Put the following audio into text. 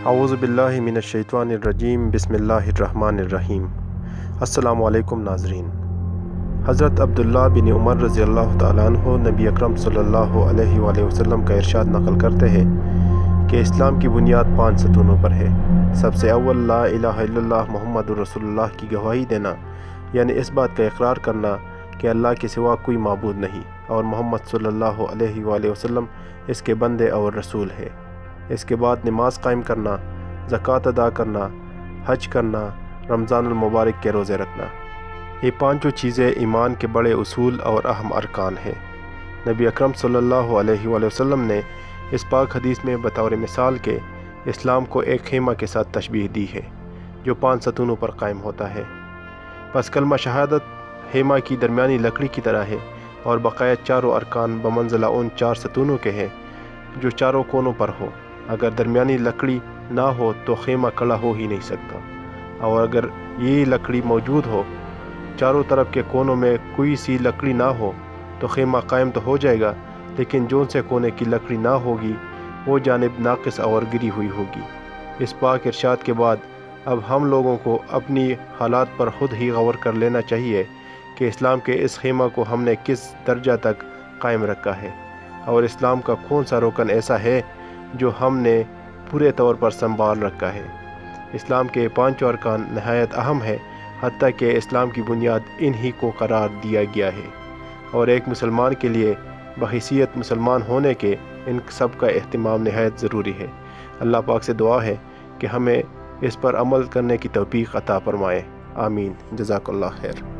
اعوذ باللہ من الشیطان الرجیم بسم اللہ الرحمن الرحیم۔ السلام علیکم ناظرین۔ حضرت عبداللہ بن عمر رضی اللہ تعالیٰ عنہ نبی اکرم صلی اللہ علیہ وآلہ وسلم کا ارشاد نقل کرتے ہیں کہ اسلام کی بنیاد 5 ستونوں پر ہے۔ سب سے اول لا الہ الا اللہ محمد رسول اللہ کی گواہی دینا، یعنی اس بات کا اقرار کرنا کہ اللہ کے سوا کوئی معبود نہیں اور محمد صلی اللہ علیہ وآلہ وسلم اس کے بندے اور رسول ہے۔ اس کے بعد نماز قائم کرنا، زکوٰۃ ادا کرنا، حج کرنا، رمضان المبارک کے روزے رکھنا۔ یہ 5 چیزیں ایمان کے بڑے اصول اور اہم ارکان ہیں۔ نبی اکرم صلی اللہ علیہ وآلہ وسلم نے اس پاک حدیث میں بطور مثال کے اسلام کو ایک خیمہ کے ساتھ تشبیہ دی ہے جو 5 ستونوں پر قائم ہوتا ہے۔ پس کلمہ شہادت خیمہ کی درمیانی لکڑی کی طرح ہے اور بقیہ چاروں ارکان بمنزلہ ان 4 ستونوں کے ہیں جو چاروں کونوں پر ہو۔ اگر درمیانی لکڑی نہ ہو تو خیمہ کھڑا ہو ہی نہیں سکتا، اور اگر یہ لکڑی موجود ہو، چاروں طرف کے کونوں میں کوئی سی لکڑی نہ ہو تو خیمہ قائم تو ہو جائے گا، لیکن جون سے کونے کی لکڑی نہ ہوگی وہ جانب ناقص اور گری ہوئی ہوگی۔ اس پاک ارشاد کے بعد اب ہم لوگوں کو اپنی حالات پر خود ہی غور کر لینا چاہیے کہ اسلام کے اس خیمہ کو ہم نے کس درجہ تک قائم رکھا ہے، اور اسلام کا کون سا رکن ایسا ہے جو ہم نے پورے طور پر سنبھال رکھا ہے۔ اسلام کے 5 ارکان نہایت اہم ہے، حتیٰ کہ اسلام کی بنیاد انہی کو قرار دیا گیا ہے، اور ایک مسلمان کے لیے بحیثیت مسلمان ہونے کے ان سب کا اہتمام نہایت ضروری ہے۔ اللہ پاک سے دعا ہے کہ ہمیں اس پر عمل کرنے کی توفیق عطا فرمائے۔ آمین۔ جزاک اللہ خیر۔